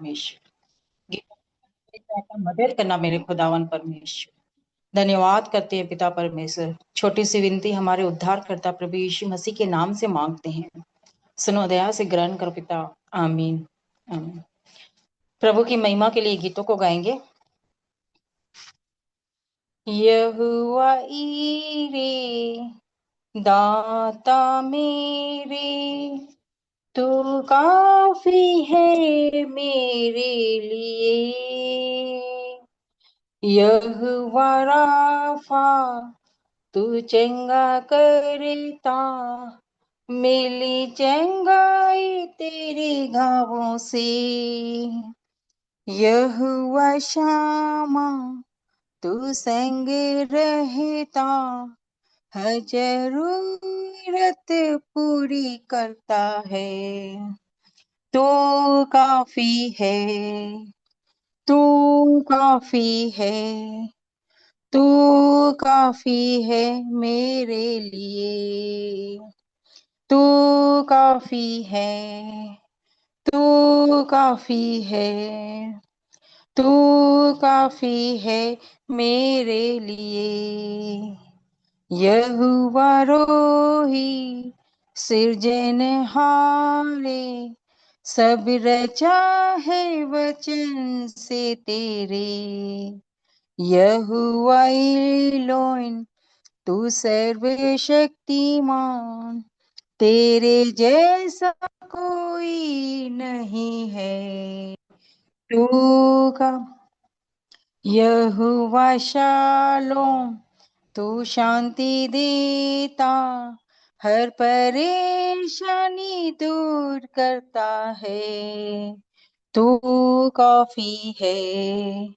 परमेश्वर। गीतों का मदद करना मेरे खुदावन परमेश्वर। धन्यवाद करते हैं पिता परमेश्वर। छोटी सी विनती हमारे उद्धारकर्ता प्रभु यीशु मसीह के नाम से मांगते हैं। सुनो, दया से ग्रहण करो पिता। आमीन। आमीन। प्रभु की महिमा के लिए गीतों को गाएंगे। यहोवा ईरे दाता मेरे, तू काफी है मेरे लिए। यहोवा राफा, तू चंगा करता, मिली चंगाई तेरे घावों से। यहोवा शामा, तू संग रहता, हर जरूरत पूरी करता है। तू काफी है, तू काफी है, तू काफी है मेरे लिए। तू काफी है, तू काफी है, तू काफी है मेरे लिए। यहोवा रोही सृजनहारे, सब रचा है वचन से तेरे। यहोवा एलोन, तू सर्वशक्तिमान, तेरे जैसा कोई नहीं है। तू का यहोवा शालोम, तू शांति देता, हर परेशानी दूर करता है। तू काफी है,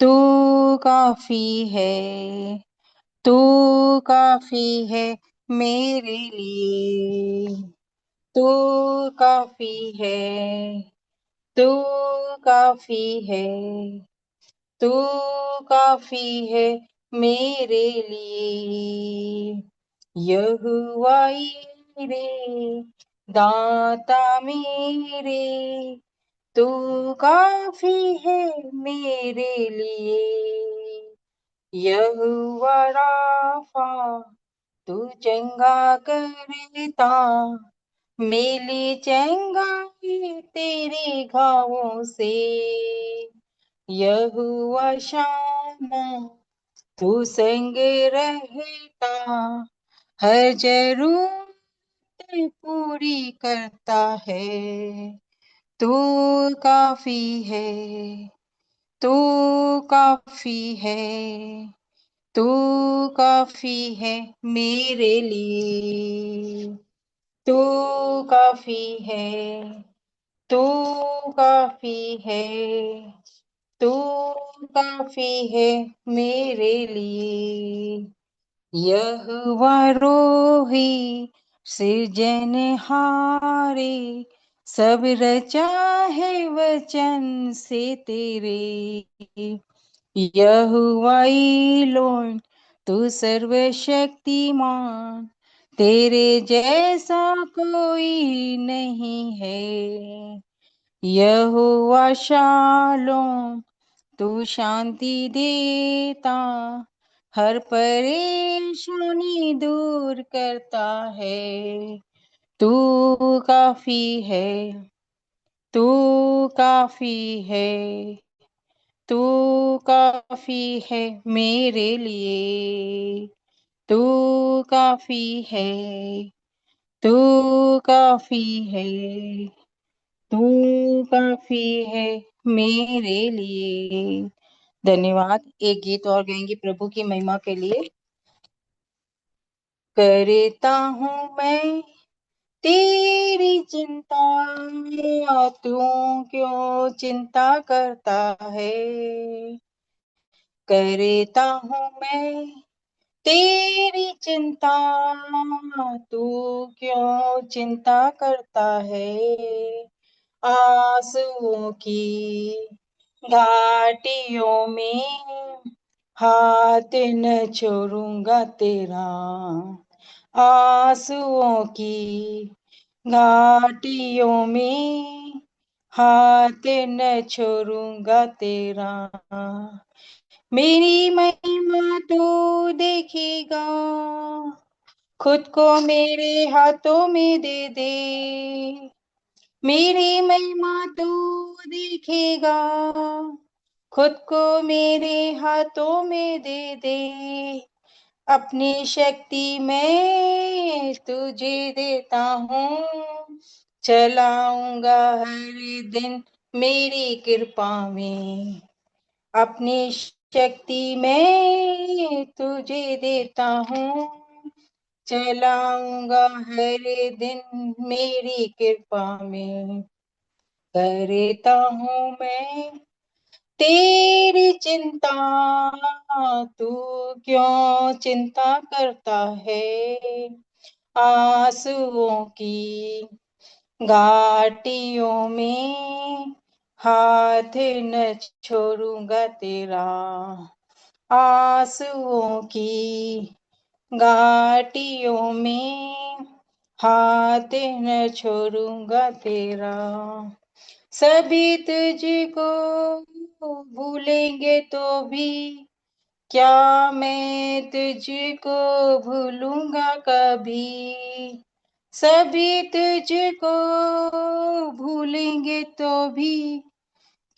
तू काफी है, तू काफी है मेरे लिए। तू काफी है, तू काफी है, तू काफी है मेरे लिए। यहोवा ईरे दाता मेरे, तू काफी है मेरे लिए। यहोवा राफा, तू चंगा करता, मिली चंगाई तेरे घावों से। यहोवा शामा, तू संग रहता, हर जरूरत पूरी करता है। तू काफी है, तू काफी है, तू काफी है मेरे लिए। तू काफी है, तू काफी है, तू काफी है मेरे लिए। यहोवा रोही सृजनहारे, सब रचा है वचन से तेरे। यहोवा एलोन, तू सर्वशक्तिमान, तेरे जैसा कोई नहीं है। यहोवा शालोम, तू शांति देता, हर परेशानी दूर करता है। तू काफी है, तू काफी है, तू काफी है मेरे लिए। तू काफी है, तू काफी है, तू काफी है मेरे लिए। धन्यवाद। एक गीत और गाएंगे प्रभु की महिमा के लिए। करता हूँ मैं तेरी चिंता, तू क्यों चिंता करता है। करता हूँ मैं तेरी चिंता, तू क्यों चिंता करता है। आंसुओं की घाटियों में हाथ न छोड़ूंगा तेरा। आंसुओं की घाटियों में हाथ न छोड़ूंगा तेरा। मेरी महिमा तू देखेगा, खुद को मेरे हाथों में दे दे। मेरी महिमा तू देखेगा, खुद को मेरे हाथों में दे दे। अपनी शक्ति मैं तुझे देता हूँ, चलाऊंगा हर दिन मेरी कृपा में। अपनी शक्ति मैं तुझे देता हूँ, चलाऊंगा हर दिन मेरी कृपा में। करता हूँ मैं तेरी चिंता, तू क्यों चिंता करता है। आंसुओं की घाटियों में हाथ न छोड़ूंगा तेरा। आंसुओं की घाटियों में हाथ न छोड़ूंगा तेरा। सभी तुझको भूलेंगे तो भी क्या मैं तुझको भूलूंगा कभी। सभी तुझको भूलेंगे तो भी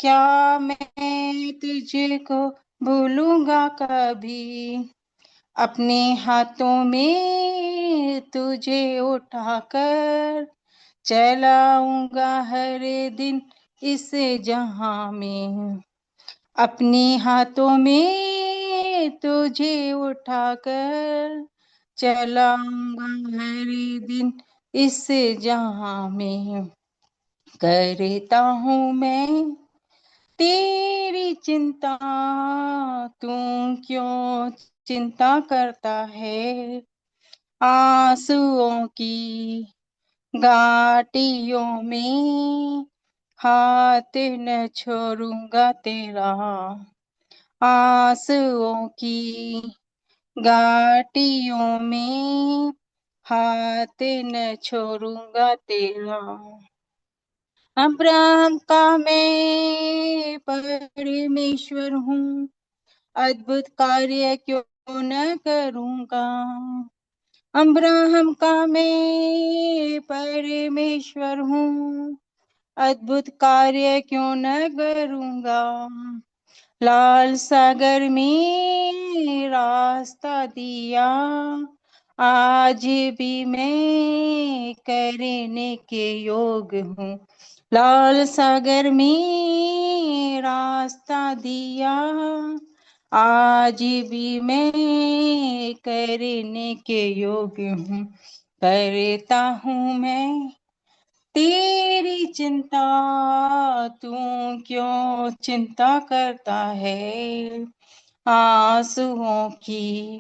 क्या मैं तुझको भूलूंगा कभी। अपने हाथों में तुझे उठाकर चलाऊंगा हर दिन इस जहां में। अपने हाथों में तुझे उठाकर चलाऊंगा हर दिन इस जहां में। करता हूँ मैं तेरी चिंता, तू क्यों चिंता करता है। आंसुओं की घाटियों में हाथ न छोड़ूंगा तेरा। आंसुओं की घाटियों में हाथ न छोड़ूंगा तेरा। अब्राहम का मैं परमेश्वर हूँ, अद्भुत कार्य क्यों न करूँगा। अब्राहम का मैं परमेश्वर हूँ, अद्भुत कार्य क्यों न करूँगा। लाल सागर में रास्ता दिया, आज भी मैं करने के योग हूँ। लाल सागर में रास्ता दिया, आज भी मैं करने के योग हूँ। करता हूँ मैं तेरी चिंता, तू क्यों चिंता करता है। आंसुओं की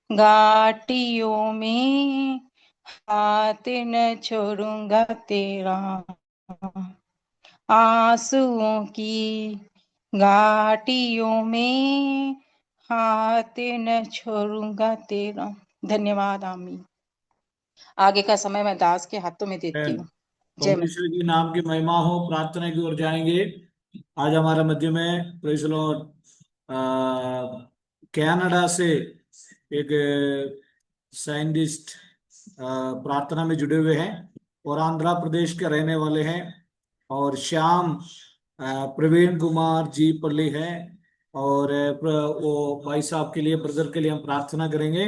घाटियों में हाथ न छोड़ूंगा तेरा। आंसुओं की घाटियों में हाथ न छोड़ूंगा तेरा। धन्यवाद। आमीन। आगे का समय मैं दास के हाथों में देती हूँ। जय माता। परमेश्वर की नाम की महिमा हो। प्रार्थना की ओर जाएंगे। आज हमारे मध्य में प्रेज लॉर्ड कनाडा से एक साइंटिस्ट प्रार्थना में जुड़े हुए हैं और आंध्र प्रदेश के रहने वाले हैं। और श्याम प्रवीण कुमार जी पल्ली है। और वो भाई साहब के लिए, ब्रदर के लिए हम प्रार्थना करेंगे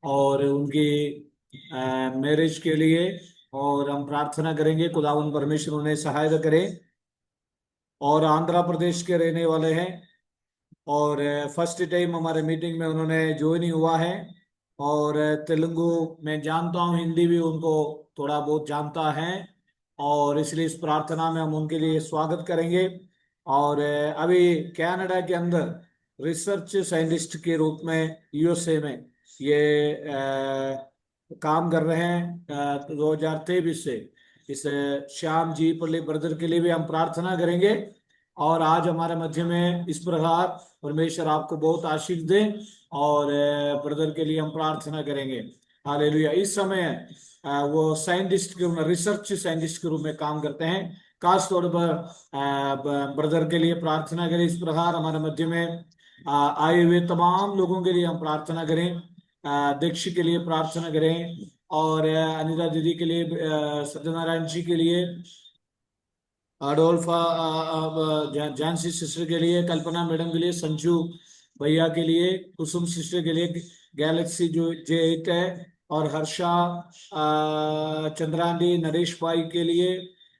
और उनकी मैरिज के लिए। और हम प्रार्थना करेंगे खुदावंद परमेश्वर उन्हें सहायता करे। और आंध्र प्रदेश के रहने वाले हैं और फर्स्ट टाइम हमारे मीटिंग में उन्होंने ज्वाइन हुआ है। और तेलुगु मैं जानता हूँ, हिंदी भी उनको थोड़ा बहुत जानता है। और इसलिए इस प्रार्थना में हम उनके लिए स्वागत करेंगे। और अभी कनाडा के अंदर रिसर्च साइंटिस्ट के रूप में यूएसए में ये काम कर रहे हैं 2023 से। इस श्याम जी पल्ली ब्रदर के लिए भी हम प्रार्थना करेंगे। और आज हमारे मध्य में इस प्रकार परमेश्वर आपको बहुत आशीष दे। और ब्रदर के लिए हम प्रार्थना करेंगे। हालेलुया। इस समय वो साइंटिस्ट के रूप में, रिसर्च साइंटिस्ट के रूप में काम करते हैं खास तौर पर ब्रदर के लिए प्रार्थना करें। इस प्रकार हमारे मध्य में आए हुए तमाम लोगों के लिए हम प्रार्थना करें। दीक्ष के लिए प्रार्थना करें, और अनिता दीदी के लिए, सत्यनारायण जी के लिए, अडोल्फा जानसी सिस्टर के लिए, कल्पना मैडम के लिए, संजू भैया के लिए, कुसुम सिस्टर के लिए, गैलेक्सी जो J8 है, और हर्षा, चंद्रांडी, नरेश भाई के लिए,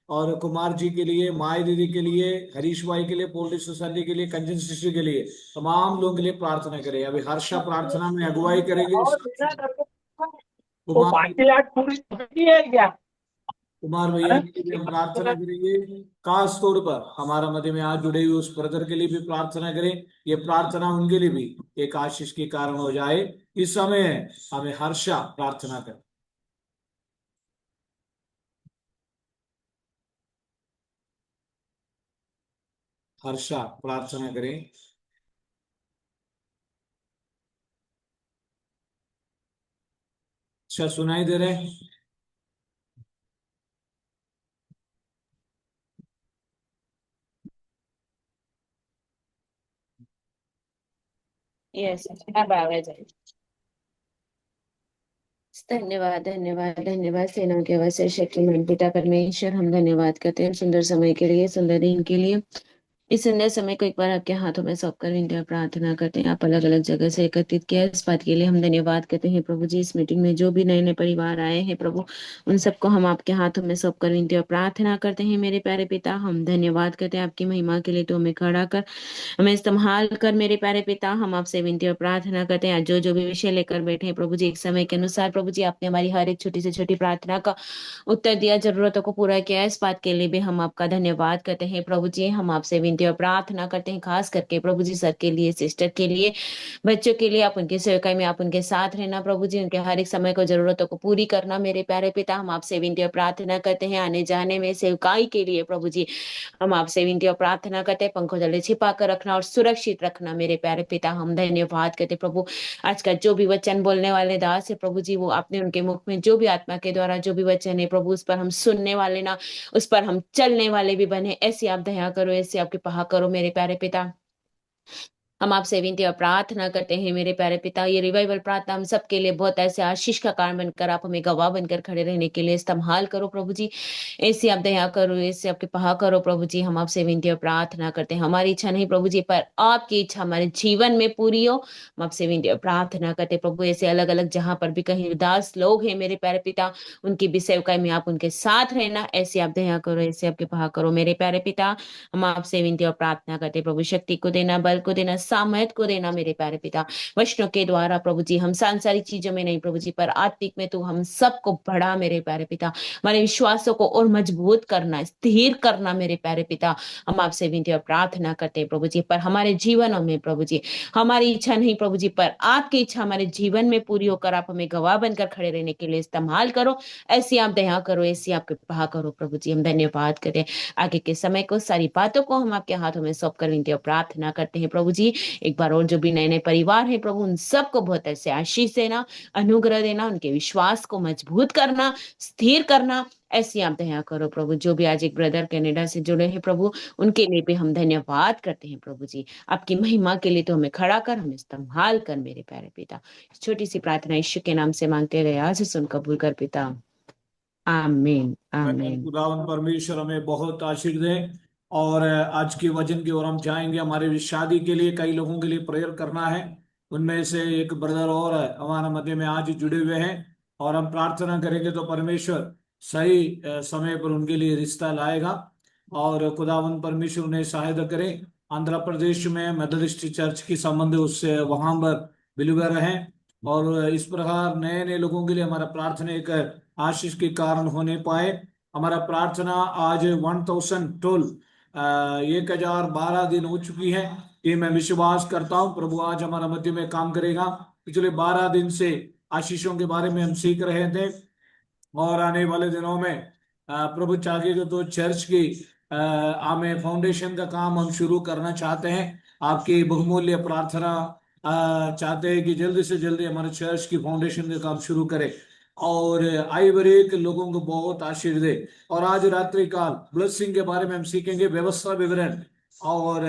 और कुमार जी के लिए, माई दीदी के लिए, हरीश भाई के लिए, पोल्ट्री सोसाइटी के लिए, कंचन सिस्टर के लिए, तमाम लोगों के लिए प्रार्थना करें। अभी हर्षा प्रार्थना में अगुवाई करेंगे। और बिना करके तो कुमार बाकी आज पूरी छुट्टी है क्या? कुमार भैया हैं? के लिए भी हम प्रार्थना करेंगे। खास तौर पर हमारा मध्य में आज जुड़े हुए उस ब्रदर के लिए भी प्रार्थना करें। ये प्रार्थना उनके लिए भी एक आशीष के कारण हो जाए। इस समय हमें हर्षा प्रार्थना करें। हर्षा प्रार्थना करें। अच्छा, सुनाई दे रहे हैं? यस, अब आवाज आई। धन्यवाद धन्यवाद धन्यवाद सेना के वैसे शक्तिमान पिता परमेश्वर, हम धन्यवाद करते हैं सुंदर समय के लिए, सुंदर दिन के लिए। इस सुंदर समय को एक बार आपके हाथों में सौंप कर विनती और प्रार्थना करते हैं। आप अलग अलग जगह से एकत्रित किया, इस बात के लिए हम धन्यवाद करते हैं प्रभु जी। इस मीटिंग में जो भी नए नए परिवार आए हैं प्रभु, उन सबको हम आपके हाथों में सौंप कर विनती और प्रार्थना करते हैं। मेरे प्यारे पिता, हम धन्यवाद करते हैं आपकी महिमा के लिए, तो हमें खड़ा कर, हमें इस्तेमाल कर मेरे प्यारे पिता। हम आपसे विनती और प्रार्थना करते हैं, आज जो जो भी विषय लेकर बैठे हैं प्रभु जी, एक समय के अनुसार प्रभु जी आपने हमारी हर एक छोटी से छोटी प्रार्थना का उत्तर दिया, जरूरतों को पूरा किया। इस बात के लिए भी हम आपका धन्यवाद करते हैं प्रभु जी। हम आपसे विनती और प्रार्थना करते हैं, खास करके प्रभु जी सर के लिए, सिस्टर के लिए, बच्चों के लिए, आप उनके सेवकाई में आप उनके साथ रहना प्रभु जी, उनके हर एक समय को जरूरतों को पूरी करना मेरे प्यारे पिता। हम आपसे विनती और प्रार्थना करते हैं आने जाने में सेवकाई के लिए प्रभु जी, हम आपसे विनती और प्रार्थना करते हैं पंखों तले छिपा कर रखना और सुरक्षित रखना मेरे प्यारे पिता। हम धन्यवाद करते प्रभु, आज का जो भी वचन बोलने वाले दास है प्रभु जी, वो आपने उनके मुख में जो भी आत्मा के द्वारा जो भी वचन है प्रभु, उस पर हम सुनने वाले ना, उस पर हम चलने वाले भी बने। ऐसी आप दया करो, ऐसे आपकी पहा करो मेरे प्यारे पिता। हम आपसे विनती और प्रार्थना करते हैं मेरे प्यारे पिता, ये रिवाइवल प्रार्थना हम सबके लिए बहुत ऐसे आशीष का कारण बनकर, आप हमें गवाह बनकर खड़े रहने के लिए इस्तेमाल करो प्रभु जी। ऐसे आप दया करो, ऐसे आपके पहा करो प्रभु जी। हम आपसे विनती और प्रार्थना करते हैं, हमारी इच्छा नहीं प्रभु जी, पर आपकी इच्छा हमारे जीवन में पूरी हो। हम आपसे विनती और प्रार्थना करते प्रभु, ऐसे अलग अलग जहां पर भी कहीं उदास लोग हैं मेरे प्यारे पिता, उनकी भी सेवकाई में आप उनके साथ रहना। ऐसे आप दया करो, ऐसे आपके पहा करो मेरे प्यारे पिता। हम आपसे विनती और प्रार्थना करते प्रभु, शक्ति को देना, बल को देना, सामर्थ को देना मेरे प्यारे पिता, वचनों के द्वारा प्रभु जी। हम सांसारिक चीजों में नहीं प्रभु जी, पर आत्मिक में तू हम सबको बढ़ा मेरे प्यारे पिता। हमारे विश्वासों को और मजबूत करना, स्थिर करना मेरे प्यारे पिता। हम आपसे विनती और प्रार्थना करते हैं प्रभु जी, पर हमारे जीवनों में प्रभु जी, हमारी इच्छा नहीं प्रभु जी, पर आपकी इच्छा हमारे जीवन में पूरी होकर आप हमें गवाह बनकर खड़े रहने के लिए इस्तेमाल करो। ऐसी आप दया करो, ऐसी आप कृपा करो प्रभु जी। हम धन्यवाद करें, आगे के समय को, सारी बातों को हम आपके हाथों में सौंप कर विनती और प्रार्थना करते हैं प्रभु जी। एक बार और जो भी नए नए परिवार है प्रभु, उन सबको बहुत ऐसे आशीष देना, अनुग्रह देना, उनके विश्वास को मजबूत करना, स्थिर करना। ऐसी आप दया करो प्रभु। जो भी आज एक ब्रदर कनाडा से जुड़े हैं प्रभु, उनके लिए भी हम धन्यवाद करते हैं प्रभु जी। आपकी महिमा के लिए तो हमें खड़ा कर, हमें संभाल कर मेरे प्यारे पिता। छोटी सी प्रार्थना यीशु के नाम से मांगते गए, आज सुन कबूल कर पिता, आमीन आमीन। खुदावन परमेश्वर हमें बहुत आशीष दे। और आज के वचन की ओर हम जाएंगे। हमारे शादी के लिए कई लोगों के लिए प्रेयर करना है। उनमें से एक ब्रदर और है हमारे मध्य में आज जुड़े हुए हैं, और हम प्रार्थना करेंगे तो परमेश्वर सही समय पर उनके लिए रिश्ता लाएगा। और खुदावन परमेश्वर उन्हें सहायता करे। आंध्र प्रदेश में मेथोडिस्ट चर्च की संबंध उससे वहां पर बिलीवर हैं। और इस प्रकार नए नए लोगों के लिए हमारा प्रार्थना एक आशीष के कारण होने पाए। हमारा प्रार्थना आज 1012 1012 दिन हो चुकी है। ये मैं विश्वास करता हूँ प्रभु आज हमारा मध्य में काम करेगा। पिछले 12 दिन से आशीषों के बारे में हम सीख रहे थे, और आने वाले दिनों में प्रभु चाहेगा तो चर्च की आमे फाउंडेशन का काम हम शुरू करना चाहते हैं। आपकी बहुमूल्य प्रार्थना चाहते हैं कि जल्दी से जल्दी हमारे चर्च की फाउंडेशन का काम शुरू करें। और आई हरेक लोगों को बहुत आशीष दे। और आज रात्रि काल ब्लेसिंग के बारे में हम सीखेंगे, व्यवस्था विवरण, और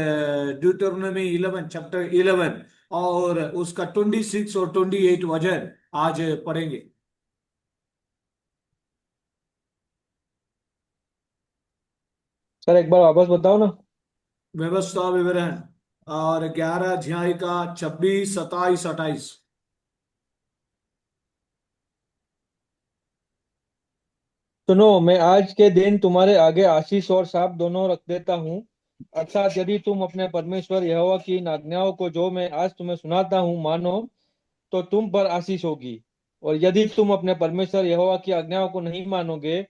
ड्यूटरनोमी 11 चैप्टर 11 और उसका 26 और 28 वचन आज पढ़ेंगे। सर एक बार वापस बताओ ना। व्यवस्था विवरण और 11 अध्याय का 26, 27, 28। सुनो, मैं आज के दिन तुम्हारे आगे आशीष और शाप दोनों रख देता हूँ। अर्थात यदि तुम अपने परमेश्वर यहोवा की इन आज्ञाओं को जो मैं आज तुम्हें सुनाता हूँ मानो, तो तुम पर आशीष होगी। और यदि तुम अपने परमेश्वर यहोवा की आज्ञाओं को नहीं मानोगे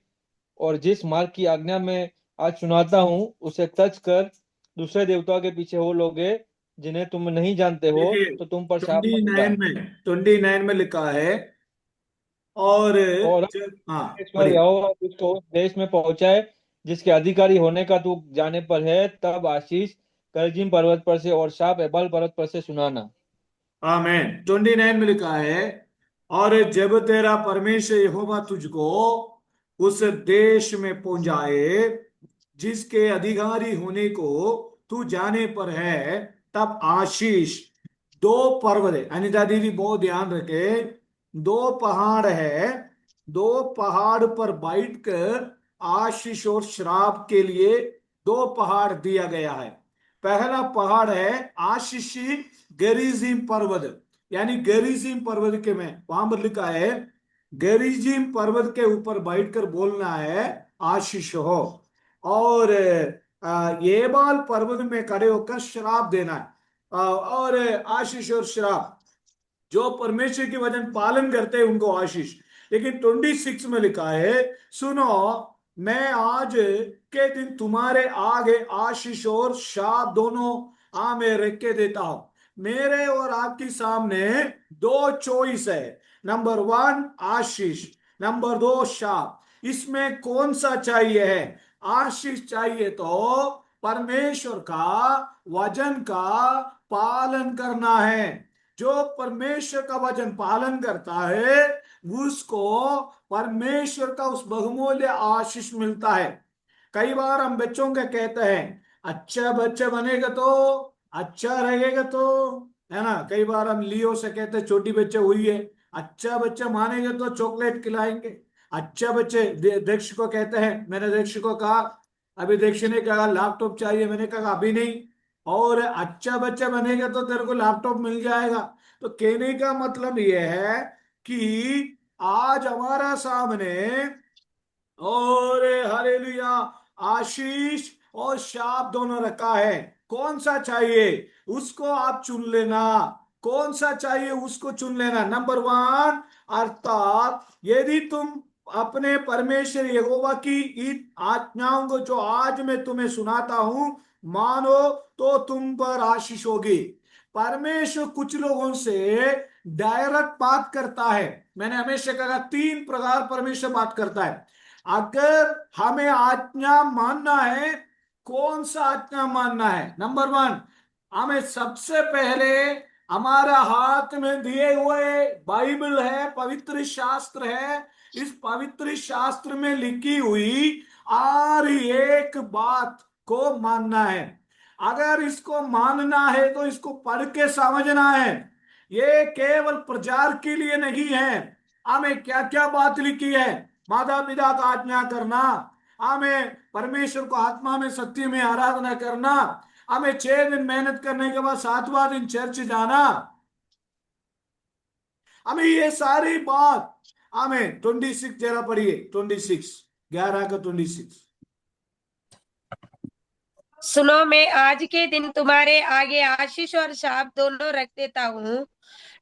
और जिस मार्ग की आज्ञा मैं आज सुनाता हूँ उसे तज कर दूसरे देवताओं के पीछे हो लोगे जिन्हें तुम नहीं जानते हो, देखिए तो तुम पर शाप होगा। 29 में लिखा है, और और हाँ परमेश्वर पढ़िए। यहोवा तुझको उस देश में पहुंचाए जिसके अधिकारी होने का तू जाने पर है, तब आशीष करजीम पर्वत पर से और शाप एबाल पर्वत पर से सुनाना। आमेन। 29 में लिखा है, और जब तेरा परमेश्वर यहोवा तुझको उस देश में पहुंचाए जिसके अधिकारी होने को तू जाने पर है, तब आशीष। दो पर्वत है, अनिता दीदी बहुत ध्यान रखे, दो पहाड़ है, दो पहाड़ पर बैठकर आशीष और श्राप के लिए दो पहाड़ दिया गया है। पहला पहाड़ है आशीषी गेरिजीम पर्वत, यानी गेरिजीम पर्वत के में वहां पर लिखा है गेरिजीम पर्वत के ऊपर बैठकर बोलना है आशीष हो, और येबाल पर्वत में खड़े होकर श्राप देना है। और आशीष और श्राप, जो परमेश्वर के वचन पालन करते हैं उनको आशीष। लेकिन 26 में लिखा है, सुनो, मैं आज के दिन तुम्हारे आगे आशीष और शाप दोनों मैं रख के देता हूं। मेरे और आपके सामने दो चॉइस है, नंबर 1 आशीष, नंबर 2 शाप। इसमें कौन सा चाहिए है? आशीष चाहिए तो परमेश्वर का वचन का पालन करना है। जो परमेश्वर का वचन पालन करता है उसको परमेश्वर का उस बहुमूल्य आशीष मिलता है। कई बार हम बच्चों का कहते हैं अच्छा बच्चा बनेगा तो अच्छा रहेगा तो, है ना। कई बार हम लियो से कहते हैं छोटी बच्चा हुई है, अच्छा बच्चा मानेगा तो चॉकलेट खिलाएंगे। अच्छा बच्चे दक्ष को कहते हैं, मैंने दक्ष को कहा, अभी दक्ष ने कहा लैपटॉप चाहिए, मैंने कहा अभी नहीं, और अच्छा बच्चा बनेगा तो तेरे को लैपटॉप मिल जाएगा। तो कहने का मतलब यह है कि आज हमारा सामने, और हालेलुया, आशीष और शाप दोनों रखा है। कौन सा चाहिए उसको आप चुन लेना, कौन सा चाहिए उसको चुन लेना। नंबर 1, अर्थात यदि तुम अपने परमेश्वर यहोवा की इन आज्ञाओं को जो आज मैं तुम्हें सुनाता हूं मानो, तो तुम पर आशीष होगी। परमेश्वर कुछ लोगों से डायरेक्ट बात करता है। मैंने हमेशा कहा 3 प्रकार परमेश्वर बात करता है। अगर हमें आज्ञा मानना है, कौन सा आज्ञा मानना है? नंबर 1, हमें सबसे पहले हमारा हाथ में दिए हुए बाइबल है, पवित्र शास्त्र है। इस पवित्र शास्त्र में लिखी हुई हर एक बात को मानना है। अगर इसको मानना है तो इसको पढ़ के समझना है। ये केवल प्रचार के लिए नहीं है। हमें क्या क्या बात लिखी है? माता पिता का आज्ञा करना, हमें परमेश्वर को आत्मा में सत्य में आराधना करना, हमें 6 दिन मेहनत करने के बाद 7वां दिन चर्च जाना, हमें ये सारी बात, हमें 26 जरा पढ़िए, 26, 11 का 26। सुनो, मैं आज के दिन तुम्हारे आगे आशीष और शाप दोनों रख देता हूँ।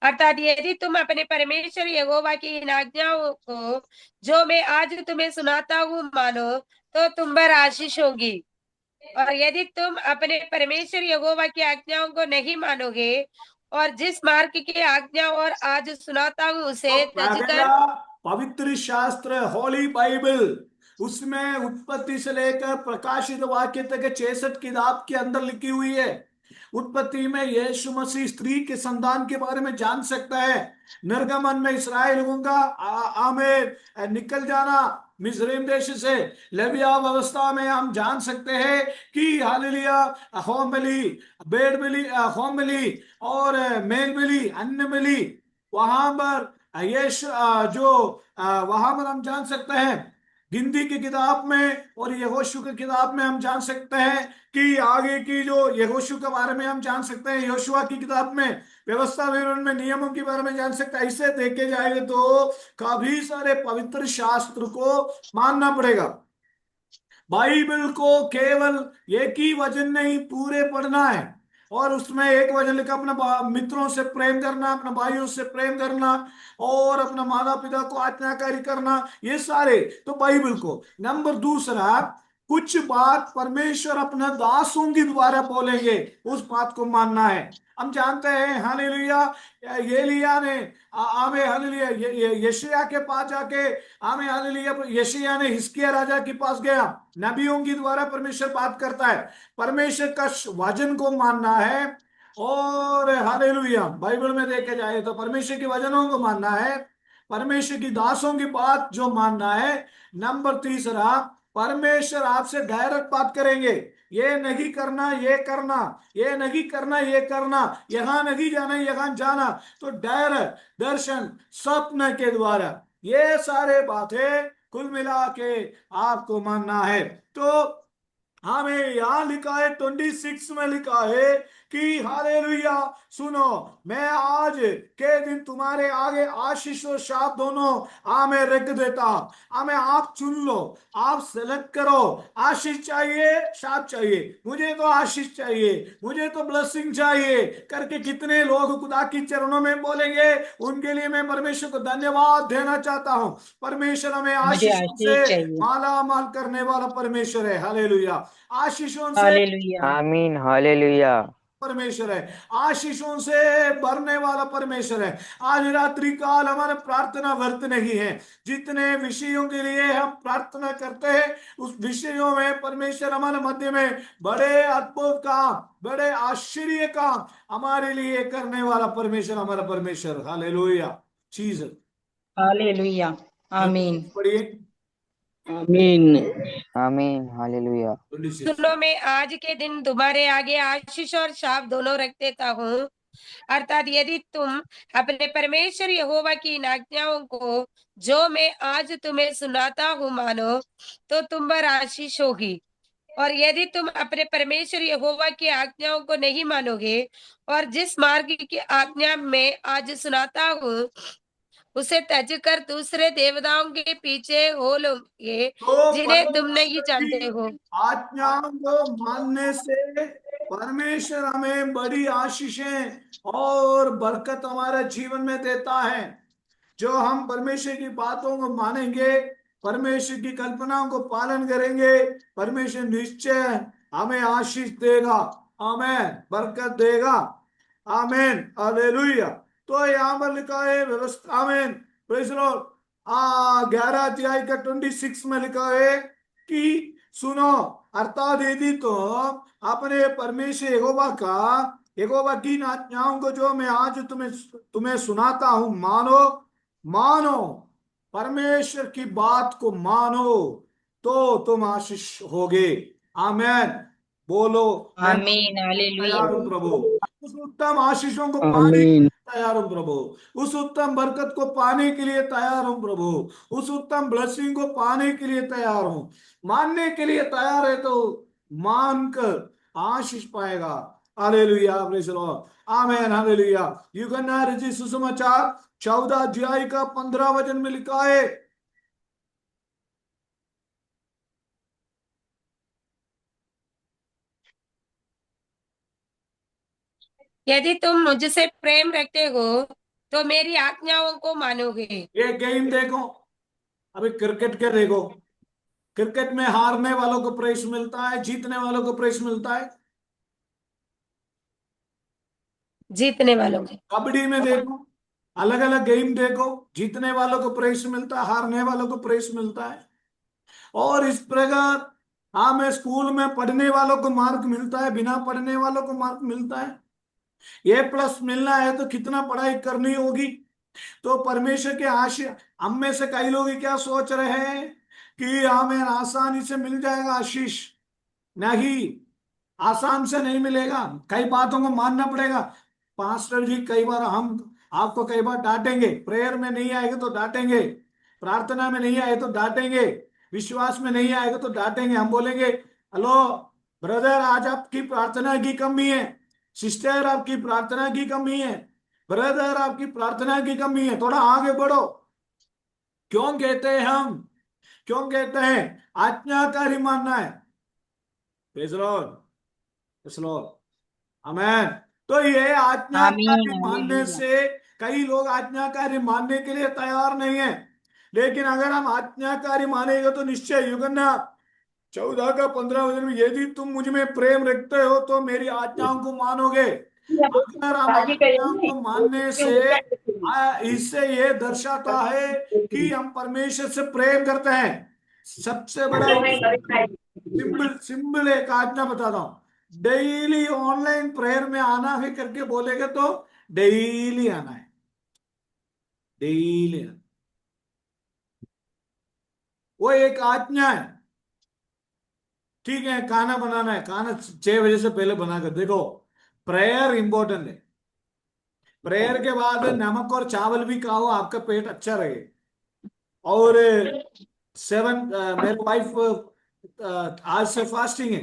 अर्थात यदि तुम अपने परमेश्वर यहोवा की इन आज्ञाओं को जो मैं आज तुम्हें सुनाता हूँ मानो, तो तुम पर आशीष होगी। और यदि तुम अपने परमेश्वर यहोवा की आज्ञाओं को नहीं मानोगे और जिस मार्ग की आज्ञा और आज सुनाता हूँ उसे तो तज पहला कर। पवित्र शास्त्र होली बाइबल, उसमें उत्पत्ति से लेकर प्रकाशित वाक्य तक 66 किताब के अंदर लिखी हुई है। उत्पत्ति में यीशु मसीह स्त्री के संतान के बारे में जान सकता है। निर्गमन में इसराइल लोगों का आमेर निकल जाना मिस्रैम देश से। लेविया व्यवस्था में हम जान सकते हैं कि हालेलुया होम बलि, बेड बलि, होम बलि और मेल बलि, अन्न बलि, वहां पर यीशु जो वहां पर हम जान सकते हैं। गिनती की किताब में और यहोशू की किताब में हम जान सकते हैं कि आगे की जो यहोशू के बारे में हम जान सकते हैं। यहोशुआ की किताब में व्यवस्था विवरण में नियमों के बारे में जान सकते हैं। ऐसे देखे जाएंगे तो काफी सारे पवित्र शास्त्र को मानना पड़ेगा। बाइबल को केवल एक ही वचन नहीं पूरे पढ़ना है, और उसमें एक वचन लिखा अपने मित्रों से प्रेम करना, अपने भाइयों से प्रेम करना और अपना माता पिता को आज्ञाकारी करना, ये सारे तो बाइबल को। नंबर दूसरा, कुछ बात परमेश्वर अपने दासों के द्वारा बोलेंगे, उस बात को मानना है। हम जानते हैं हालेलुया एलिया ने आमे हालेलुया यशायाह के पास जाके आमे हालेलुया यशायाह ने हिजकिय्याह राजा के पास गया। नबियों के द्वारा परमेश्वर बात करता है, परमेश्वर का वचन को मानना है। और हालेलुया बाइबल में देखा जाए तो परमेश्वर के वचनों को मानना है, परमेश्वर की दासों की बात जो मानना है। नंबर तीसरा, परमेश्वर आपसे डायरेक्ट बात करेंगे, ये नहीं करना ये करना, ये नहीं करना ये करना, यहां नहीं जाना यहां जाना। तो डायरेक्ट दर्शन स्वप्न के द्वारा ये सारे बातें कुल मिला के आपको मानना है। तो हमें यहां लिखा है 26 में लिखा है कि हालेलुया सुनो, मैं आज के दिन तुम्हारे आगे आशीष और शाप दोनों आमे रख देता। हमें आप चुन लो, आप सेलेक्ट करो। आशीष चाहिए शाप चाहिए, मुझे तो आशीष चाहिए, मुझे तो ब्लेसिंग चाहिए करके कितने लोग खुदा की चरणों में बोलेंगे। उनके लिए मैं परमेश्वर को धन्यवाद देना चाहता हूं। परमेश्वर हमें मुझे आशीषों से आशीष चाहिए। माला माल करने वाला परमेश्वर है। हालेलुया आशीषों से हालेलुया। आमीन हालेलुया। परमेश्वर है, आशीषों से भरने वाला परमेश्वर है। आज रात्रि काल हमारा प्रार्थना व्यर्थ नहीं है। जितने विषयों के लिए हम प्रार्थना करते हैं उस विषयों में परमेश्वर हमारे मध्य में बड़े अद्भुत काम, बड़े आश्चर्य काम हमारे लिए करने वाला परमेश्वर हमारा परमेश्वर। हालेलुया चीज हालेलुया। आमीन। पढ़िए आमीन। आमीन हालेलुया। 26। सुनो, मैं आज के दिन तुम्हारे आगे आशीष और शाप दोनों रख देता हूँ। अर्थात यदि तुम अपने परमेश्वर यहोवा की इन आज्ञाओं को जो मैं आज तुम्हें सुनाता हूँ मानो, तो तुम पर आशीष होगी। और यदि तुम अपने परमेश्वर यहोवा की आज्ञाओं को नहीं मानोगे और जिस मार्ग की आज्ञा मैं आज सुनाता हूँ उसे त्यज कर दूसरे देवताओं के पीछे हो लोगे तो जिन्हें तुम नहीं परमेश्वर जानते की हो। आज्ञाओं को मानने से परमेश्वर हमें बड़ी आशीषें और बरकत हमारे जीवन में देता है। जो हम परमेश्वर की बातों को मानेंगे, परमेश्वर की कल्पनाओं को पालन करेंगे, परमेश्वर निश्चय हमें आशीष देगा, हमें बरकत देगा। आमीन हालेलुया। तो यहाँ पर लिखा है व्यवस्था, आमीन प्रेज लॉर्ड। 11 अध्याय का 26 में लिखा है कि सुनो, अर्थात यदि तो अपने परमेश्वर यहोवा की इन आज्ञाओं को जो मैं आज तुम्हें तुम्हें सुनाता हूं मानो, मानो परमेश्वर की बात को मानो तो तुम आशीष होगे। आमीन बोलो मैं आमीन। हालेलुया। तैयार हूं प्रभु, उस उत्तम आशीषों को पाने के आमीन। लिए तैयार हूं प्रभु, उस उत्तम बरकत को पाने के लिए तैयार हूं प्रभु, उस उत्तम ब्लेसिंग को पाने के लिए तैयार हूं। मानने के लिए तैयार है तो मानकर आशीष पाएगा। Hallelujah praise the Lord. आमीन हालेलुया। यूहन्ना रचित सुसमाचार 14 अध्याय का 15 वचन में लिखा है, यदि तुम मुझसे प्रेम रखते हो तो मेरी आज्ञाओं को मानोगे। ये गेम देखो, अभी क्रिकेट के देखो, क्रिकेट में हारने वालों को प्राइज मिलता है, जीतने वालों को प्राइज मिलता है। जीतने वालों को। कबड्डी में देखो, अलग अलग गेम देखो, जीतने वालों को प्राइज मिलता है, हारने वालों को प्राइज मिलता है। और इस प्रकार हाँ, मैं स्कूल में पढ़ने वालों को मार्क मिलता है, बिना पढ़ने वालों को मार्क मिलता है। A+ मिलना है तो कितना पढ़ाई करनी होगी। तो परमेश्वर के आशीष, हम में से कई लोग क्या सोच रहे हैं कि हमें आसानी से मिल जाएगा आशीष। नहीं, आसान से नहीं मिलेगा, कई बातों को मानना पड़ेगा। पास्टर जी, कई बार हम आपको कई बार डांटेंगे, प्रेयर में नहीं आएगा तो डांटेंगे, प्रार्थना में नहीं आए तो डांटेंगे, विश्वास में नहीं आएगा तो डांटेंगे। हम बोलेंगे, हेलो ब्रदर, आज आपकी प्रार्थना की कमी है, सिस्टर आपकी प्रार्थना की कमी है, ब्रदर आपकी प्रार्थना की कमी है, थोड़ा आगे बढ़ो। क्यों कहते हैं हम, क्यों कहते हैं? आज्ञाकारी मानना है। प्रेज लॉर्ड, प्रेज लॉर्ड, आमेन। तो ये आमीन। आज्ञाकारी मानने हालेलुया। से, कई लोग आज्ञाकारी मानने के लिए तैयार नहीं है। लेकिन अगर हम आज्ञाकारी मानेंगे तो निश्चय, यूहन्ना 14 का 15 वचन में, यदि तुम मुझ में प्रेम रखते हो तो मेरी आज्ञाओं को मानोगे। अगर हम आज्ञाओं को मानने से, इससे ये दर्शाता है कि हम परमेश्वर से प्रेम करते हैं। सबसे बड़ा सिंपल सिंपल एक आज्ञा बताता हूं, डेली ऑनलाइन प्रेयर में आना है करके बोलेगा तो डेली आना है, डेली। वो एक आज्ञा है। ठीक है, खाना बनाना है, खाना 6 बजे से पहले बना कर देखो। प्रेयर इंपॉर्टेंट है। प्रेयर के बाद नमक और चावल भी खाओ, आपका पेट अच्छा रहे। और 7, मेरे वाइफ आज से फास्टिंग है।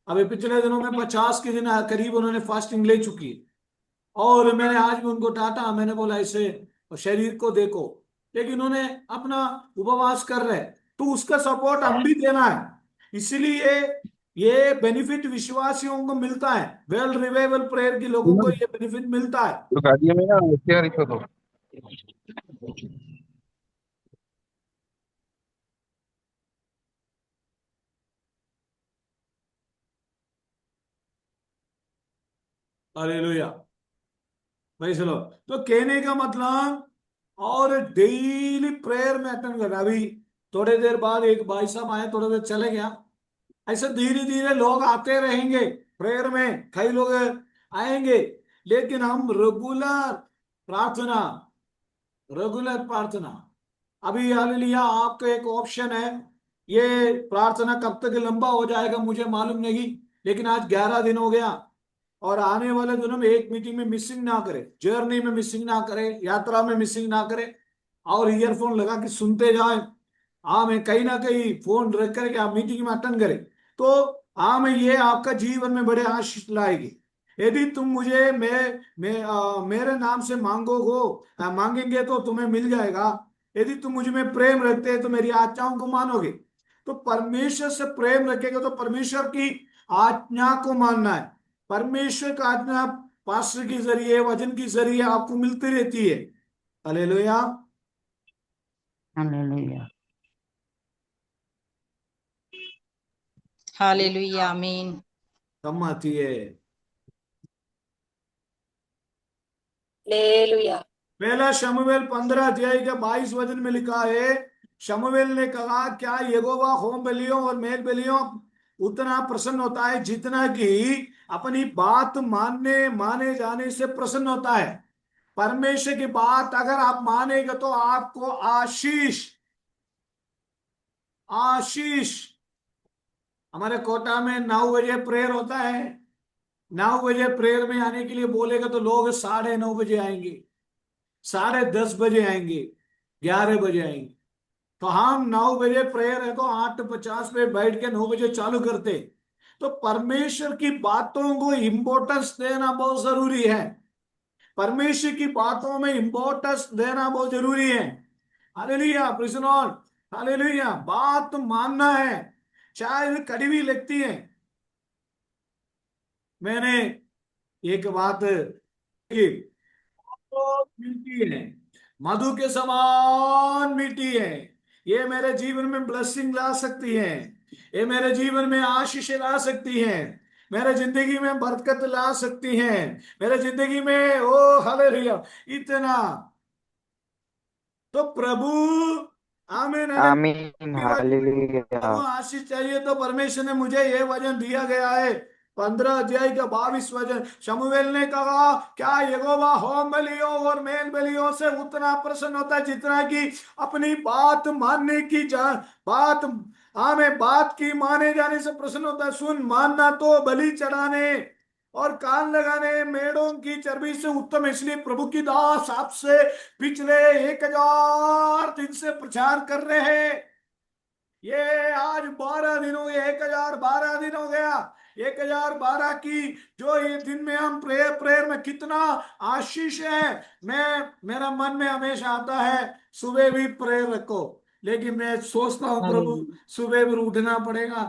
अभी पिछले दिनों में 50 के दिन करीब उन्होंने फास्टिंग ले चुकी है। और मैंने आज भी उनको डांटा, मैंने बोला ऐसे शरीर को देखो, लेकिन उन्होंने अपना उपवास कर रहे। तो उसका सपोर्ट हम भी देना है। इसलिए ये बेनिफिट विश्वासियों को मिलता है, वेल रिवाइवल प्रेयर के लोगों को ये बेनिफिट मिलता है। तो गाड़ी में ना शेयर इसको दो। हालेलुया, भाई चलो। तो कहने का मतलब, और डेली प्रेयर में अटेंड करना। अभी थोड़ी देर बाद एक भाई साहब आए, थोड़ी देर चले गया। ऐसे धीरे धीरे लोग आते रहेंगे प्रेयर में, कई लोग आएंगे। लेकिन हम रेगुलर प्रार्थना, रेगुलर प्रार्थना। अभी हालेलुया, आपका एक ऑप्शन है। ये प्रार्थना कब तक लंबा हो जाएगा मुझे मालूम नहीं, लेकिन आज 11 दिन हो गया। और आने वाले दिनों में एक मीटिंग में मिसिंग ना करे, जर्नी में मिसिंग ना करे, यात्रा में मिसिंग ना करे, और ईयरफोन लगा के सुनते जाए। हाँ, मैं कहीं ना कहीं फोन रख करके आप मीटिंग में अटेंड करें। तो हाँ, मैं ये आपका जीवन में बड़े आशीष लाएगी। यदि तुम मुझे मेरे नाम से मांगेंगे तो तुम्हें मिल जाएगा। यदि तुम मुझ में प्रेम रखते हैं तो मेरी आज्ञाओं को मानोगे। तो परमेश्वर से प्रेम रखेगा तो परमेश्वर की आज्ञा को मानना है। परमेश्वर का आज्ञा पास्टर के जरिए, वचन के जरिए आपको मिलती रहती है। Hallelujah, hallelujah. हालेलुया। आमीन। कम आती है। हालेलुया। पहला शमूएल 15 अध्याय के 22 वचन में लिखा है, शमूएल ने कहा, क्या यहोवा होम बलियों और मेल बलियों उतना प्रसन्न होता है जितना कि अपनी बात माने जाने से प्रसन्न होता है। परमेश्वर की बात अगर आप मानेंगे तो आपको आशीष, आशीष। हमारे कोटा में 9 बजे प्रेयर होता है। 9 बजे प्रेयर में आने के लिए बोलेगा तो लोग 9:30 बजे आएंगे, 10:30 बजे आएंगे, 11 बजे आएंगे। तो हम 9 बजे प्रेयर है तो 8:50 पे बैठ के 9 बजे चालू करते। तो परमेश्वर की बातों को इंपॉर्टेंस देना बहुत जरूरी है। परमेश्वर की बातों में इंपॉर्टेंस देना बहुत जरूरी है। Hallelujah, praise the Lord, hallelujah. बात मानना है, चाहे वे कड़वी लगती है। मैंने एक बात की, तो मिलती है, मधु के समान मीठी है। ये मेरे जीवन में ब्लेसिंग ला सकती है, ये मेरे जीवन में आशीष ला सकती है, मेरे जिंदगी में बरकत ला सकती है, मेरे जिंदगी में, ओ हालेलुया, इतना। तो प्रभु आमीन। आमीन हालेलुया। प्रभु आशीष चाहिए तो परमेश्वर ने मुझे ये वचन दिया गया है, 15 अध्याय का 22 वचन। शमूएल ने कहा, क्या यहोवा होम बलियों और मेल बलियों से उतना प्रसन्न होता है जितना कि अपनी बात मानने की बात बात की माने जाने से प्रसन्न होता है। सुन, मानना तो बलि चढ़ाने और कान लगाने मेढ़ों की चर्बी से उत्तम, इसलिए प्रभु की दास आपसे पिछले 1000 दिन से प्रचार कर रहे हैं। ये आज 12 दिन हो गए, 1012 दिन हो गया। 1012 की जो ये दिन में हम प्रेयर में कितना आशीष है। मेरा मन में हमेशा आता है सुबह भी प्रेयर रखो, लेकिन मैं सोचता हूँ प्रभु सुबह भी उठना पड़ेगा।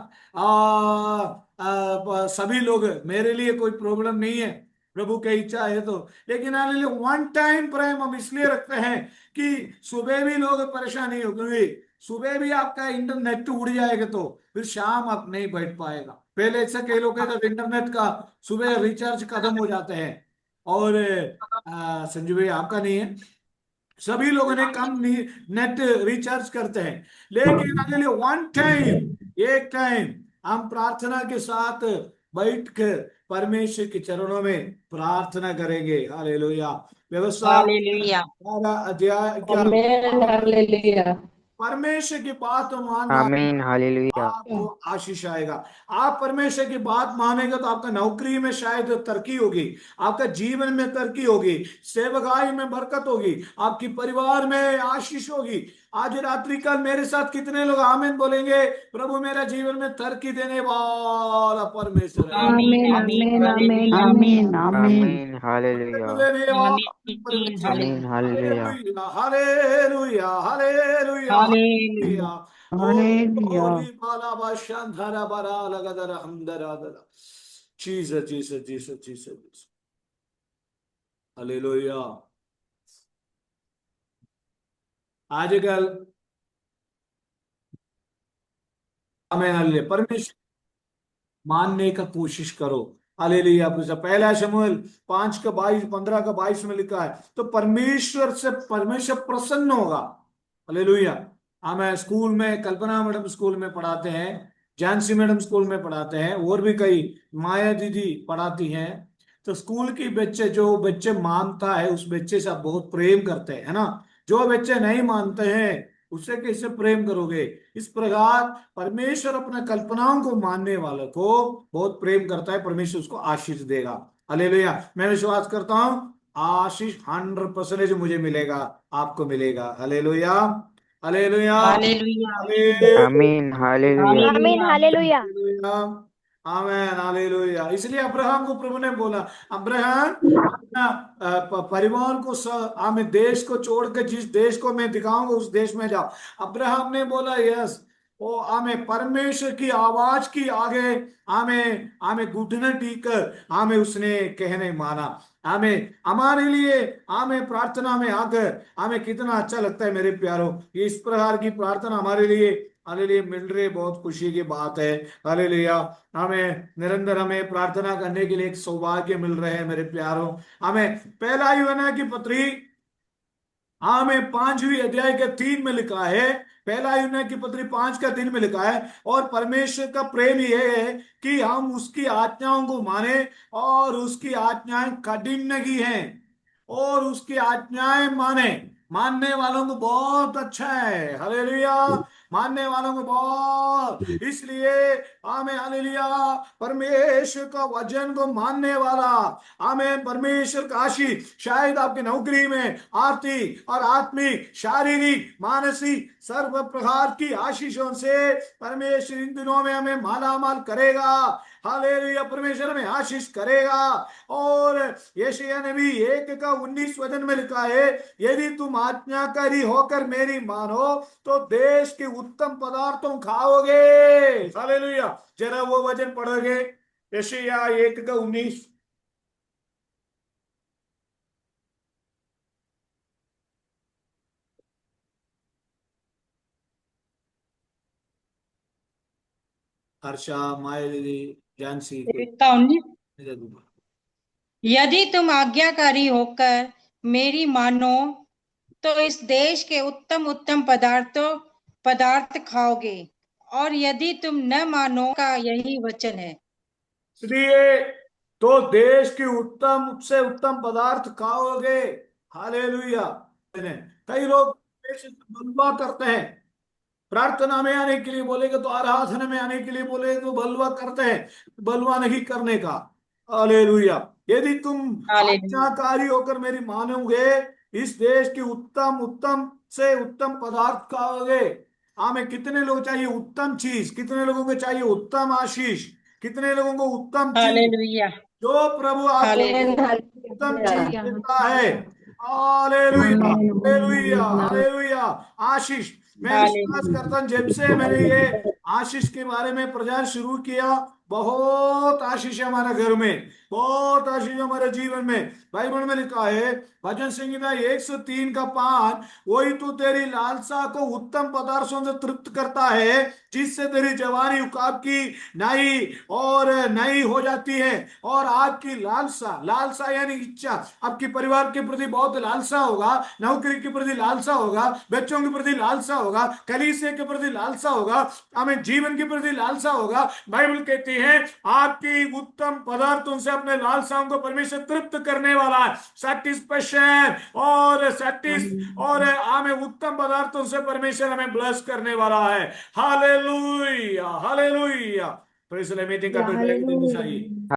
सभी लोग, मेरे लिए कोई प्रॉब्लम नहीं है, प्रभु की इच्छा है तो। लेकिन वन टाइम प्रेयर हम इसलिए रखते हैं कि सुबह भी लोग परेशान नहीं होंगे। सुबह भी आपका इंटरनेट उड़ जाएगा तो फिर शाम आप नहीं बैठ पाएगा। पहले ऐसा कई लोग कहते थे इंटरनेट का सुबह रिचार्ज खत्म हो जाते हैं, और संजू भाई आपका नहीं है, सभी लोगों ने कम नेट रिचार्ज करते हैं। लेकिन वन टाइम, एक टाइम हम प्रार्थना के साथ बैठ कर परमेश्वर के चरणों में प्रार्थना करेंगे। हालेलुया। व्यवस्था हालेलुया। 12 अध्याय क्या, आमेन हालेलुया। परमेश्वर की बात मानना, आमीन हालेलुया। आपको आशीष आएगा। आप परमेश्वर की बात मानेंगे तो आपका नौकरी में शायद तरक्की होगी, आपका जीवन में तरक्की होगी, सेवकाई में बरकत होगी, आपकी परिवार में आशीष होगी। आज रात्रि कल मेरे साथ कितने लोग आमीन बोलेंगे? प्रभु मेरा जीवन में तरक्की देने वाला परमेश्वर है। आमीन, आमेन आमीन, आमेन आमीन, आमेन आमीन हालेलुया। देने वाला आमीन, परमेश्वर है। आमीन hallelujah. Hallelujah, hallelujah, hallelujah. Hallelujah. Hallelujah. Holy Balaba Shandhara Bara Lagadara Hamdara. Jesus, Jesus, Jesus, Jesus. Hallelujah. आजकल हमें परमेश्वर मानने का कोशिश करो। हालेलुया। पहला शमूएल 5:22 में लिखा है, तो परमेश्वर प्रसन्न होगा। हालेलुया। हमें स्कूल में कल्पना मैडम स्कूल में पढ़ाते हैं, जानसी मैडम स्कूल में पढ़ाते हैं, और भी कई माया दीदी पढ़ाती हैं। तो स्कूल की बच्चे, जो बच्चे मानता है उस बच्चे से आप बहुत प्रेम करते हैं, है ना। जो बच्चे नहीं मानते हैं उससे कैसे प्रेम करोगे? इस प्रकार परमेश्वर अपना कल्पनाओं को मानने वाले को बहुत प्रेम करता है, परमेश्वर उसको आशीष देगा। हालेलुया। मैं विश्वास करता हूं आशीष 100% मुझे मिलेगा, आपको मिलेगा। Hallelujah, hallelujah, hallelujah. आमीन हालेलुया। आमीन, हालेलुया। हालेलुया, आमेन, हालेलुया। इसलिए अब्राहम को प्रभु ने बोला, अब्राहम अपना परिवार को हमें देश को छोड़कर जिस देश को मैं दिखाऊंगा उस देश में जाओ। अब्राहम ने बोला यस। वो हमें परमेश्वर की आवाज की आगे हमें हमें घुटने टेक कर हमें उसने कहने माना। हमें हमारे लिए हमें प्रार्थना में आकर हमें कितना अच्छा लगता है मेरे प्यारों। ये इस प्रकार की प्रार्थना हमारे लिए हालेलुया मिल रही है, बहुत खुशी की बात है। हालेलुया। हमें निरंतर हमें प्रार्थना करने के लिए एक सौभाग्य मिल रहे हैं मेरे प्यारों। हमें पहला यूहन्ना की पत्री हमें 5वीं अध्याय के 3 में लिखा है, पहला यूहन्ना की पत्री 5 का 3 में लिखा है, और परमेश्वर का प्रेम यह है कि हम उसकी आज्ञाओं को माने, और उसकी आज्ञाएं कठिन नहीं हैं, और उसकी आज्ञाएं मानने वालों को बहुत अच्छा है। हालेलुया। मानने वालों को बहुत, इसलिए हमें हालेलुया परमेश्वर का वचन को मानने वाला, हमें परमेश्वर का आशीष शायद आपकी नौकरी में आर्थिक और आत्मिक, शारीरिक, मानसिक सर्व प्रकार की आशीषों से परमेश्वर इन दिनों में हमें मालामाल करेगा। हालेलुया। परमेश्वर हमें आशीष करेगा। और यशायाह नबी 1:19 में लिखा है, यदि तुम आज्ञाकारी होकर मेरी मानो तो देश के उत्तम पदार्थों खाओगे। हालेलुया। जरा वो वचन पढ़ोगे, यशायाह 1:19। हर्षा, माया दीदी, जानसी कोई? 1:19। यदि तुम आज्ञाकारी होकर मेरी मानो तो इस देश के उत्तम उत्तम पदार्थों पदार्थ खाओगे, और यदि तुम न मानो का यही वचन है। इसलिए तो देश की उत्तम से उत्तम पदार्थ खाओगे। हालेलुया। कई लोग देश से बलवा करते हैं, प्रार्थना में आने के लिए बोलेगे तो, आराधना में आने के लिए बोले तो बलवा करते हैं, बलवा नहीं करने का। हालेलुया। यदि तुम हालेलुया। आज्ञाकारी होकर मेरी मानोगे, इस देश की उत्तम उत्तम से उत्तम पदार्थ खाओगे। हमें कितने लोग चाहिए उत्तम चीज, कितने लोगों को चाहिए उत्तम आशीष, कितने लोगों को उत्तम चीज। हालेलुया। जो प्रभु आपको हालेलुया। उत्तम चीज देता है। Hallelujah, hallelujah, hallelujah. आशीष, मैं विश्वास हालेलुया। करता हूं जब से मैंने ये आशीष के बारे में प्रचार शुरू किया, बहुत आशीष है हमारे घर में, बहुत आशीष है हमारे जीवन में। बाइबल में लिखा है, भजन संहिता 103 का 5, वही तो तेरी लालसा को उत्तम पदार्थों से तृप्त करता है, जिससे तेरी जवानी उकाब की नई और नई हो जाती है। और आपकी लालसा, लालसा यानी इच्छा, आपके परिवार के प्रति बहुत लालसा होगा, नौकरी के प्रति लालसा होगा, बच्चों के प्रति लालसा होगा, कलीसिया के प्रति लालसा होगा, हमें जीवन के प्रति लालसा होगा। बाइबल कहती है आपकी उत्तम पदार्थों से अपने लालसाओं को परमेश्वर तृप्त करने वाला है। सेटिस्फैक्शन और और हमें उत्तम पदार्थों से परमेश्वर हमें ब्लेस करने वाला है। Hallelujah, hallelujah. Praise the meeting का बिल्कुल चाहिए।